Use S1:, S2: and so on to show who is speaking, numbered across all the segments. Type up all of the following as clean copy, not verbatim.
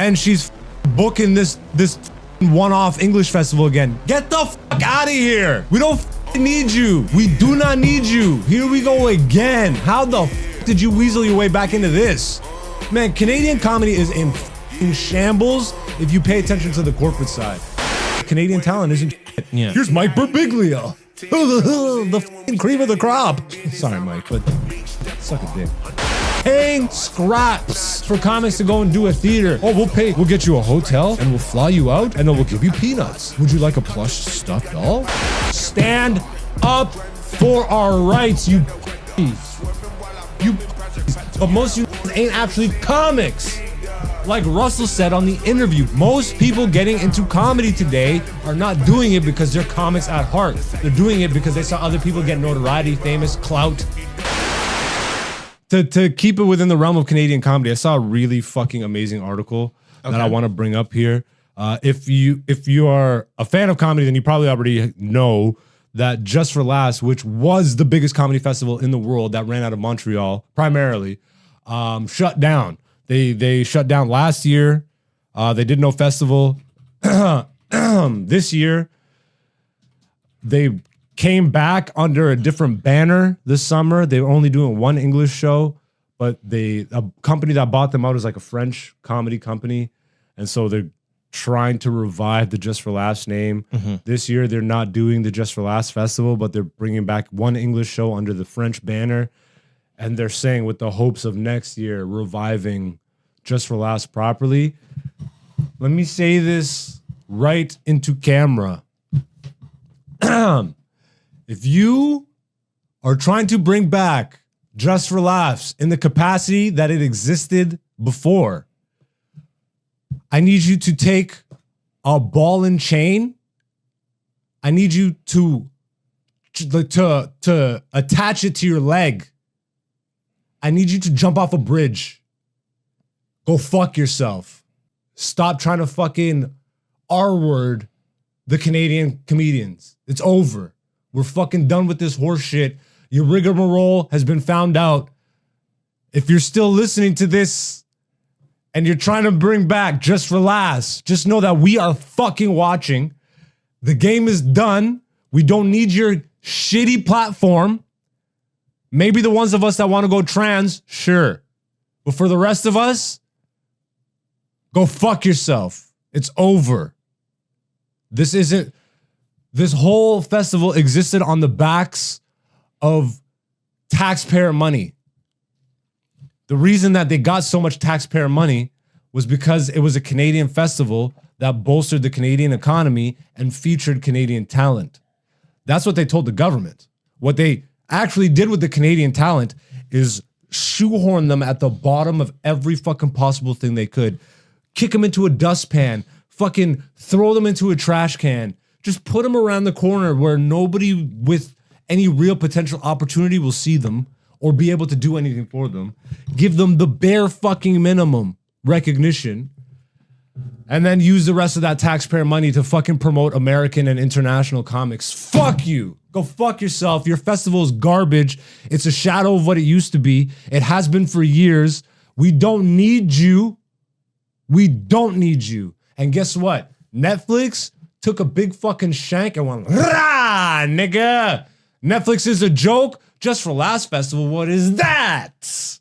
S1: and she's booking this one-off English festival again. Get the fuck out of here. We don't need you. We do not need you. Here we go again. How the fuck did you weasel your way back into this? Man, Canadian comedy is in shambles if you pay attention to the corporate side. Canadian talent isn't shit.
S2: Yeah.
S1: Here's Mike Birbiglia. The fucking cream of the crop. Sorry, Mike, but suck a dick. Paying scraps for comics to go and do a theater. Oh, we'll get you a hotel and we'll fly you out and then we'll give you peanuts. Would you like a plush stuffed doll? Stand up for our rights, you but most of you ain't actually comics. Like Russell said on the interview, most people getting into comedy today are not doing it because they're comics at heart. They're doing it because they saw other people get notoriety, famous, clout. To keep it within the realm of Canadian comedy, I saw a really fucking amazing article that I want to bring up here. If you are a fan of comedy, then you probably already know that Just for Laughs, which was the biggest comedy festival in the world that ran out of Montreal primarily, shut down. They shut down last year. They did no festival. This year, they came back under a different banner this summer. They were only doing one English show, but a company that bought them out is like a French comedy company. And so they're trying to revive the Just for Laughs name. This year, they're not doing the Just for Laughs festival, but they're bringing back one English show under the French banner. And they're saying with the hopes of next year reviving Just for Laughs properly. Let me say this right into camera. If you are trying to bring back Just for Laughs in the capacity that it existed before, I need you to take a ball and chain. I need you to attach it to your leg. I need you to jump off a bridge. Go fuck yourself. Stop trying to fucking R-word the Canadian comedians. It's over. We're fucking done with this horse shit. Your rigmarole has been found out. If you're still listening to this and you're trying to bring back Just for Laughs, just know that we are fucking watching. The game is done. We don't need your shitty platform. Maybe the ones of us that want to go trans, sure. But for the rest of us, go fuck yourself. It's over. This whole festival existed on the backs of taxpayer money. The reason that they got so much taxpayer money was because it was a Canadian festival that bolstered the Canadian economy and featured Canadian talent. That's what they told the government. What they actually did with the Canadian talent is shoehorn them at the bottom of every fucking possible thing they could. Kick them into a dustpan, fucking throw them into a trash can, just put them around the corner where nobody with any real potential opportunity will see them or be able to do anything for them. Give them the bare fucking minimum recognition and then use the rest of that taxpayer money to fucking promote American and international comics. Fuck you. Go fuck yourself. Your festival is garbage. It's a shadow of what it used to be. It has been for years. We don't need you. We don't need you. And guess what? Netflix took a big fucking shank and went, rah, nigga. Netflix is a joke. Just for Laughs festival, what is that?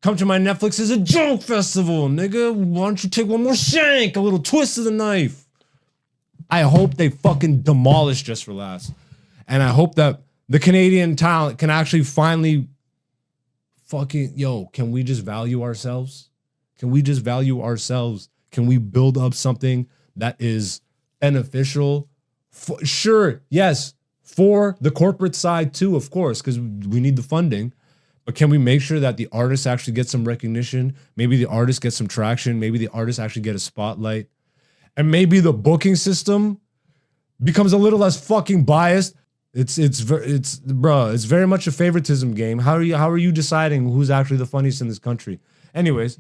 S1: Come to my Netflix is a joke festival, nigga. Why don't you take one more shank, a little twist of the knife? I hope they fucking demolish Just for Laughs. And I hope that the Canadian talent can actually finally fucking, can we just value ourselves? Can we just value ourselves? Can we build up something that is beneficial? Sure, yes, for the corporate side too, of course, because we need the funding. But can we make sure that the artists actually get some recognition? Maybe the artists get some traction. Maybe the artists actually get a spotlight. And maybe the booking system becomes a little less fucking biased. It's very much a favoritism game. How are you deciding who's actually the funniest in this country? Anyways,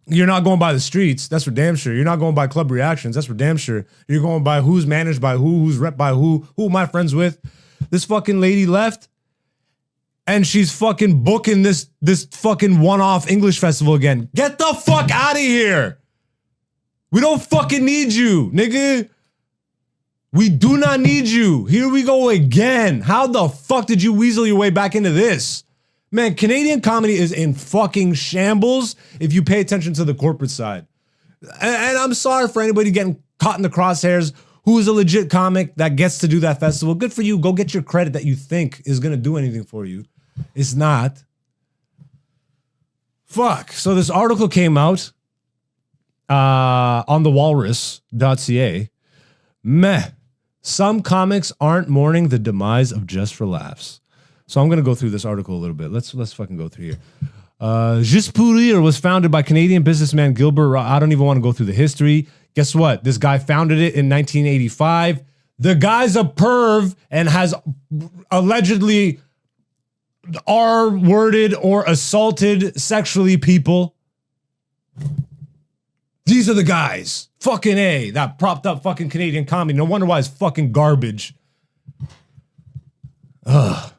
S1: you're not going by the streets. That's for damn sure. You're not going by club reactions. That's for damn sure. You're going by who's managed by who's rep by who am I friends with? This fucking lady left. and she's fucking booking this fucking one-off English festival again. Get the fuck out of here. We don't fucking need you, nigga. We do not need you. Here we go again. How the fuck did you weasel your way back into this? Man, Canadian comedy is in fucking shambles if you pay attention to the corporate side. And I'm sorry for anybody getting caught in the crosshairs who is a legit comic that gets to do that festival. Good for you. Go get your credit that you think is going to do anything for you. It's not. Fuck. So this article came out on thewalrus.ca. Meh. Some comics aren't mourning the demise of Just for Laughs. So I'm going to go through this article a little bit. Let's fucking go through here. Juste pour rire was founded by Canadian businessman Gilbert. I don't even want to go through the history. Guess what? This guy founded it in 1985. The guy's a perv and has allegedly R-worded or assaulted sexually people. These are the guys. Fucking A. That propped up fucking Canadian comedy. No wonder why it's fucking garbage. Ugh.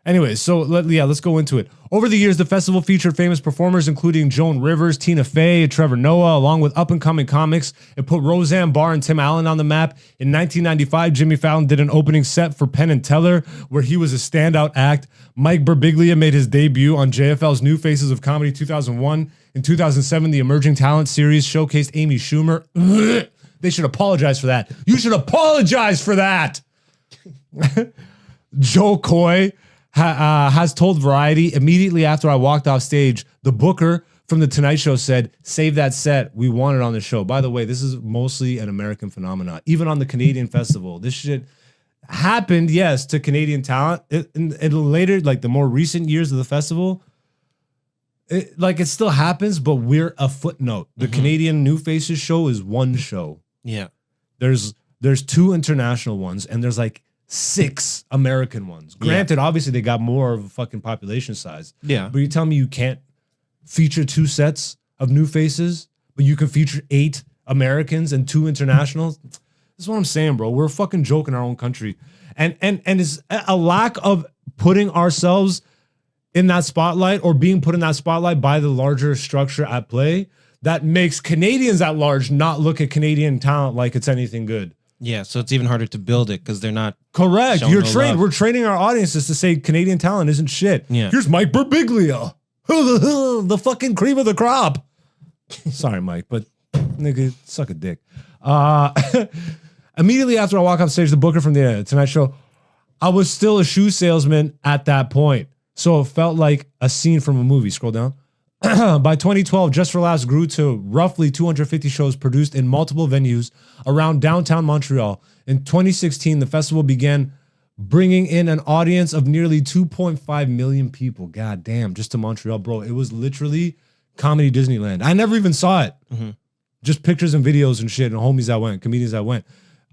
S1: Anyways, so let's go into it. Over the years, the festival featured famous performers including Joan Rivers, Tina Fey, and Trevor Noah, along with up-and-coming comics. It put Roseanne Barr and Tim Allen on the map. In 1995, Jimmy Fallon did an opening set for Penn and Teller, where he was a standout act. Mike Birbiglia made his debut on JFL's New Faces of Comedy 2001. In 2007, the Emerging Talent series showcased Amy Schumer. They should apologize for that. You should apologize for that. Joe Coy has told Variety, immediately after I walked off stage, the booker from The Tonight Show said, save that set. We want it on the show. By the way, this is mostly an American phenomenon. Even on the Canadian festival, this shit happened, yes, to Canadian talent. In later, like the more recent years of the festival, it still happens, but we're a footnote. The Canadian New Faces show is one show.
S2: Yeah.
S1: There's two international ones, and there's like 6 American ones. Granted, obviously they got more of a fucking population size.
S2: Yeah.
S1: But you tell me you can't feature 2 sets of New Faces, but you can feature 8 Americans and 2 internationals? This is what I'm saying, bro. We're a fucking joke in our own country. And it's a lack of putting ourselves in that spotlight or being put in that spotlight by the larger structure at play that makes Canadians at large not look at Canadian talent like it's anything good.
S2: Yeah, so it's even harder to build it because they're not.
S1: Correct. You're trained. We're training our audiences to say Canadian talent isn't shit.
S2: Yeah.
S1: Here's Mike Birbiglia, the fucking cream of the crop. Sorry, Mike, but nigga, suck a dick. Immediately after I walk off stage, the booker from the Tonight Show, I was still a shoe salesman at that point, so it felt like a scene from a movie. Scroll down. By 2012, Just for Laughs grew to roughly 250 shows produced in multiple venues around downtown Montreal. In 2016, the festival began bringing in an audience of nearly 2.5 million people. God damn, just to Montreal, bro. It was literally comedy Disneyland. I never even saw it. Just pictures and videos and shit and homies that went, comedians that went.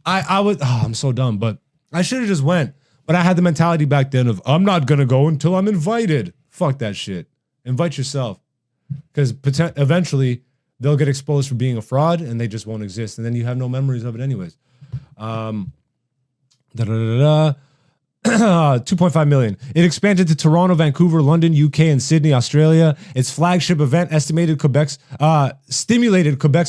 S1: I'm so dumb, but I should have just went. But I had the mentality back then of, I'm not going to go until I'm invited. Fuck that shit. Invite yourself. Because eventually they'll get exposed for being a fraud and they just won't exist. And then you have no memories of it anyways. 2.5 million. It expanded to Toronto, Vancouver, London, UK, and Sydney, Australia. Its flagship event stimulated Quebec's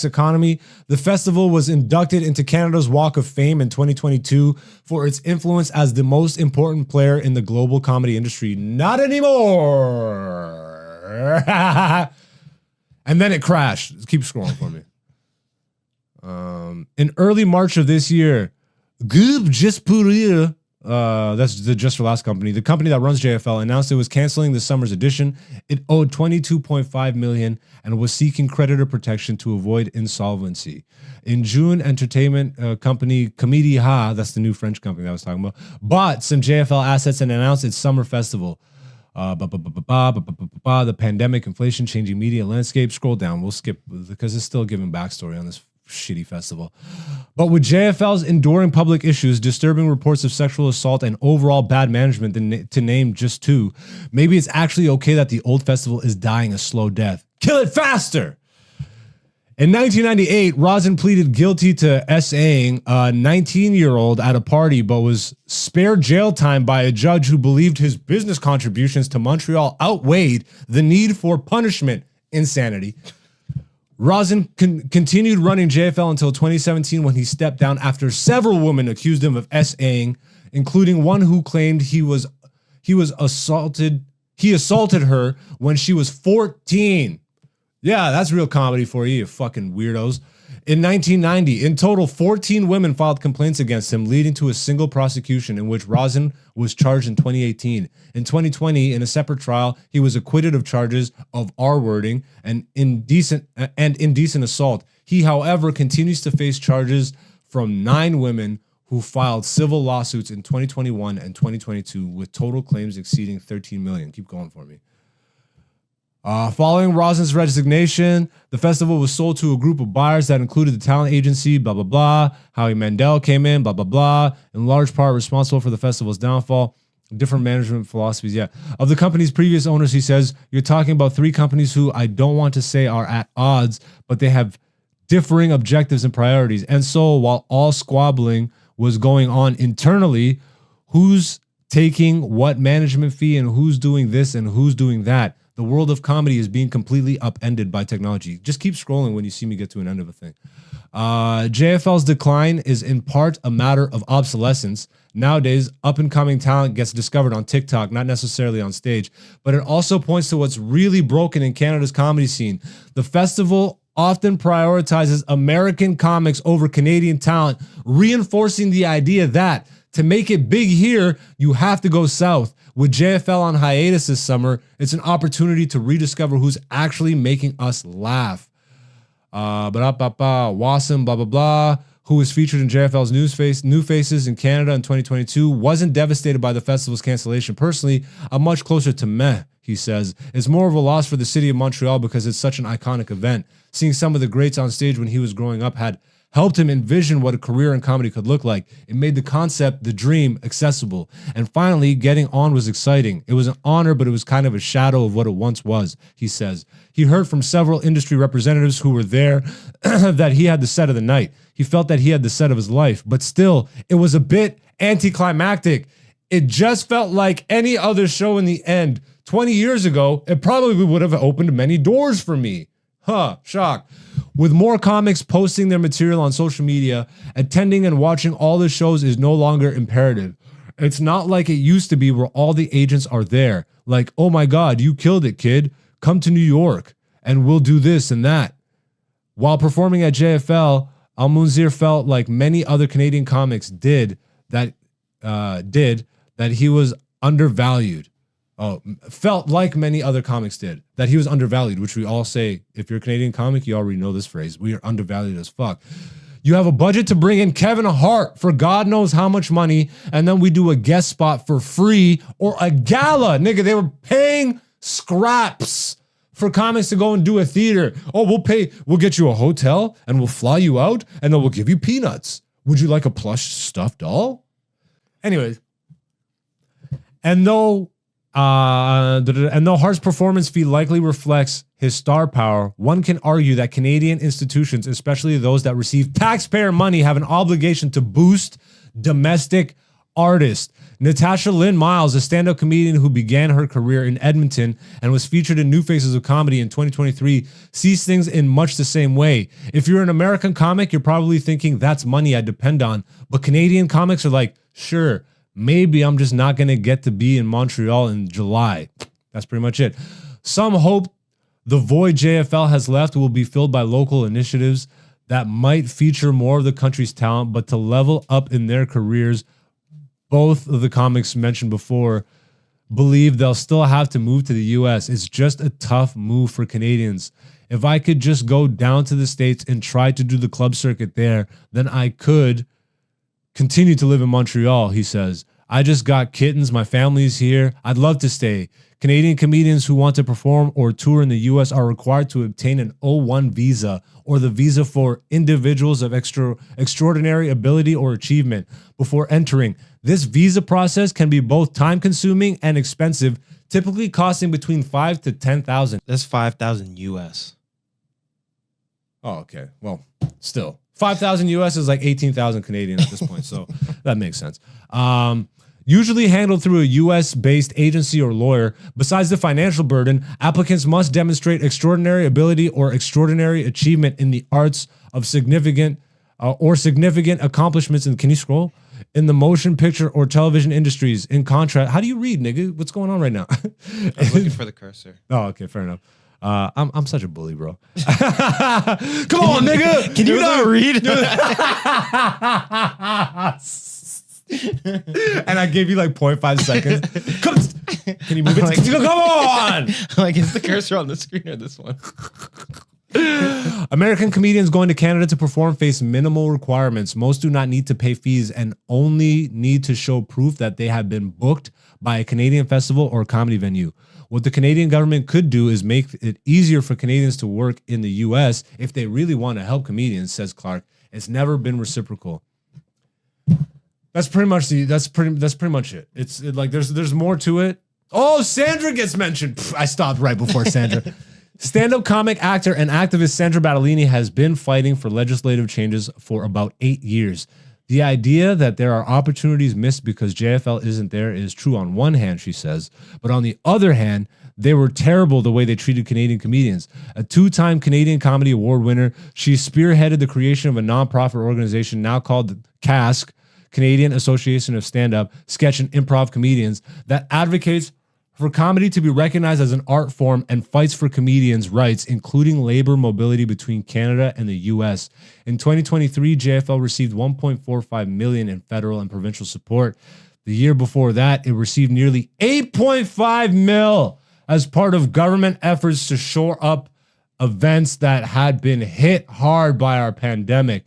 S1: economy. The festival was inducted into Canada's Walk of Fame in 2022 for its influence as the most important player in the global comedy industry. Not anymore. And then it crashed. Keep scrolling for me. In early March of this year, Groupe Juste pour rire, that's the Just for Laughs company, the company that runs JFL, announced it was canceling the summer's edition. It owed $22.5 million and was seeking creditor protection to avoid insolvency. In June, entertainment company Comédie Ha, that's the new French company that I was talking about, bought some JFL assets and announced its summer festival. The pandemic, inflation, changing media landscape. Scroll down. We'll skip because it's still giving backstory on this shitty festival. But with JFL's enduring public issues, disturbing reports of sexual assault, and overall bad management, to name just 2, maybe it's actually okay that the old festival is dying a slow death. Kill it faster! In 1998, Rosin pleaded guilty to SAing a 19-year-old at a party, but was spared jail time by a judge who believed his business contributions to Montreal outweighed the need for punishment. Insanity. Rosin continued running JFL until 2017 when he stepped down after several women accused him of SAing, including one who claimed he assaulted her when she was 14. Yeah, that's real comedy for you, you fucking weirdos. In 1990, in total, 14 women filed complaints against him, leading to a single prosecution in which Rosin was charged in 2018. In 2020, in a separate trial, he was acquitted of charges of R-wording and indecent assault. He, however, continues to face charges from 9 women who filed civil lawsuits in 2021 and 2022 with total claims exceeding 13 million. Keep going for me. Following Rosin's resignation, the festival was sold to a group of buyers that included the talent agency, blah, blah, blah. Howie Mandel came in, blah, blah, blah. In large part responsible for the festival's downfall. Different management philosophies, yeah. Of the company's previous owners, he says, you're talking about 3 companies who I don't want to say are at odds, but they have differing objectives and priorities. And so while all squabbling was going on internally, who's taking what management fee and who's doing this and who's doing that? The world of comedy is being completely upended by technology. Just keep scrolling when you see me get to an end of a thing. JFL's decline is in part a matter of obsolescence. Nowadays, up-and-coming talent gets discovered on TikTok, not necessarily on stage, but it also points to what's really broken in Canada's comedy scene. The festival often prioritizes American comics over Canadian talent, reinforcing the idea that to make it big here, you have to go south. With JFL on hiatus this summer, it's an opportunity to rediscover who's actually making us laugh. Wassim, blah, blah, blah, who was featured in JFL's New Faces in Canada in 2022, wasn't devastated by the festival's cancellation. Personally, I'm much closer to meh, he says. It's more of a loss for the city of Montreal because it's such an iconic event. Seeing some of the greats on stage when he was growing up had helped him envision what a career in comedy could look like. It made the concept, the dream, accessible. And finally, getting on was exciting. It was an honor, but it was kind of a shadow of what it once was, he says. He heard from several industry representatives who were there that he had the set of the night. He felt that he had the set of his life, but still, it was a bit anticlimactic. It just felt like any other show in the end. 20 years ago, it probably would have opened many doors for me. Shock. With more comics posting their material on social media, attending and watching all the shows is no longer imperative. It's not like it used to be where all the agents are there. Like, oh my God, you killed it, kid. Come to New York and we'll do this and that. While performing at JFL, Al-Munzir felt like many other Canadian comics did that he was undervalued. Felt like many other comics did, that he was undervalued, which we all say, if you're a Canadian comic, you already know this phrase. We are undervalued as fuck. You have a budget to bring in Kevin Hart for God knows how much money, and then we do a guest spot for free or a gala. Nigga, they were paying scraps for comics to go and do a theater. Oh, we'll get you a hotel and we'll fly you out and then we'll give you peanuts. Would you like a plush stuffed doll? Anyways, and though Hart's performance fee likely reflects his star power, one can argue that Canadian institutions, especially those that receive taxpayer money, have an obligation to boost domestic artists. Natasha Lynn Miles, a stand-up comedian who began her career in Edmonton and was featured in New Faces of Comedy in 2023, sees things in much the same way. If you're an American comic, you're probably thinking, that's money I depend on. But Canadian comics are like, sure, maybe I'm just not going to get to be in Montreal in July. That's pretty much it. Some hope the void JFL has left will be filled by local initiatives that might feature more of the country's talent, but to level up in their careers, both of the comics mentioned before believe they'll still have to move to the US. It's just a tough move for Canadians. If I could just go down to the States and try to do the club circuit there, then I could continue to live in Montreal, he says. I just got kittens. My family's here. I'd love to stay. Canadian comedians who want to perform or tour in the U.S. are required to obtain an O1 visa, or the visa for individuals of extraordinary ability or achievement, before entering. This visa process can be both time-consuming and expensive, typically costing between $5,000 to $10,000.
S2: That's $5,000 US.
S1: Oh, okay. Well, still 5,000 US is like 18,000 Canadian at this point. So that makes sense. Usually handled through a US-based agency or lawyer. Besides the financial burden, applicants must demonstrate extraordinary ability or extraordinary achievement in the arts of significant accomplishments. And can you scroll? In the motion picture or television industries. In contrast, how do you read, nigga? What's going on right now?
S2: I was looking for the cursor.
S1: Oh, okay, fair enough. I'm such a bully, bro. Come on, nigga.
S2: Can you not read?
S1: And I gave you like 0.5 seconds. Can you move it?
S2: Like,
S1: come on.
S2: Like, is the cursor on the screen or this one?
S1: American comedians going to Canada to perform face minimal requirements. Most do not need to pay fees and only need to show proof that they have been booked by a Canadian festival or comedy venue. What the Canadian government could do is make it easier for Canadians to work in the US if they really want to help comedians, says Clark. It's never been reciprocal. That's pretty much it. It's like there's more to it. Oh, Sandra gets mentioned. Pff, I stopped right before Sandra. Stand-up comic, actor, and activist Sandra Battellini has been fighting for legislative changes for about 8 years. The idea that there are opportunities missed because JFL isn't there is true on one hand, she says, but on the other hand, they were terrible the way they treated Canadian comedians. A 2-time Canadian Comedy Award winner, she spearheaded the creation of a nonprofit organization now called the CASC, Canadian Association of Stand-Up, Sketch and Improv Comedians, that advocates for comedy to be recognized as an art form and fights for comedians' rights, including labor mobility between Canada and the US. In 2023, JFL received $1.45 million in federal and provincial support. The year before that, it received nearly $8.5 million as part of government efforts to shore up events that had been hit hard by our pandemic.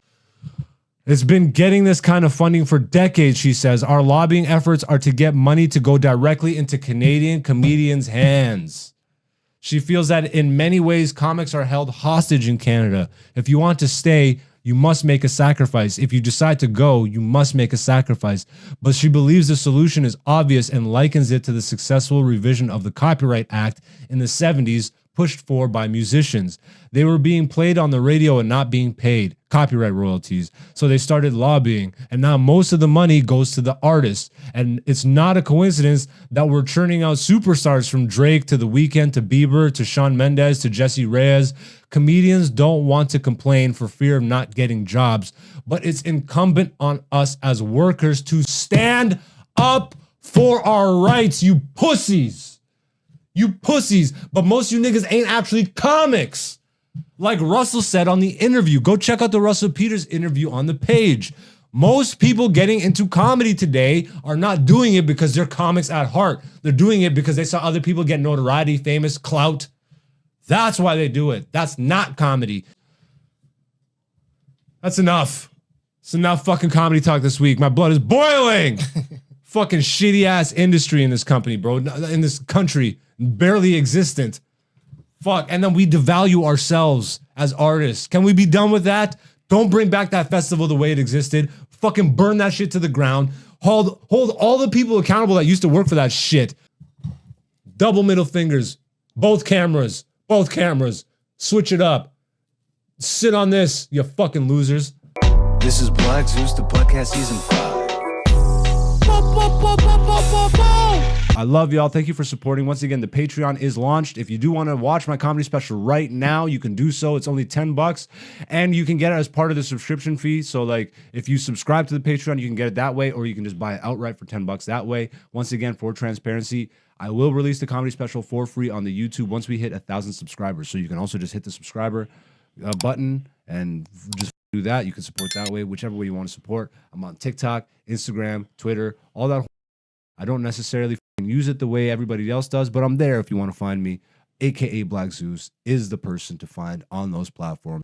S1: It's been getting this kind of funding for decades, she says. Our lobbying efforts are to get money to go directly into Canadian comedians' hands. She feels that in many ways, comics are held hostage in Canada. If you want to stay, you must make a sacrifice. If you decide to go, you must make a sacrifice. But she believes the solution is obvious and likens it to the successful revision of the Copyright Act in the 70s, pushed for by musicians. They were being played on the radio and not being paid copyright royalties. So they started lobbying, and now most of the money goes to the artists. And it's not a coincidence that we're churning out superstars from Drake to The Weeknd to Bieber to Shawn Mendes to Jesse Reyes. Comedians don't want to complain for fear of not getting jobs, but it's incumbent on us as workers to stand up for our rights, you pussies. You pussies, but most of you niggas ain't actually comics. Like Russell said on the interview. Go check out the Russell Peters interview on the page. Most people getting into comedy today are not doing it because they're comics at heart. They're doing it because they saw other people get notoriety, famous, clout. That's why they do it. That's not comedy. That's enough. It's enough fucking comedy talk this week. My blood is boiling. Fucking shitty ass industry in this company, bro. In this country. Barely existent. Fuck. And then we devalue ourselves as artists. Can we be done with that? Don't bring back that festival the way it existed. Fucking burn that shit to the ground. Hold all the people accountable that used to work for that shit. Double middle fingers. Both cameras. Both cameras. Switch it up. Sit on this, you fucking losers.
S3: This is Black Zeus, the podcast season 5.
S1: I love y'all. Thank you for supporting. Once again, the Patreon is launched. If you do want to watch my comedy special right now, you can do so. It's only $10 and you can get it as part of the subscription fee. So like if you subscribe to the Patreon, you can get it that way, or you can just buy it outright for $10 that way. Once again, for transparency, I will release the comedy special for free on the YouTube once we hit 1,000 subscribers. So you can also just hit the subscriber button and just do that. You can support that way, whichever way you want to support. I'm on TikTok, Instagram, Twitter, all that. I don't necessarily use it the way everybody else does, but I'm there if you want to find me. AKA Black Zeus is the person to find on those platforms.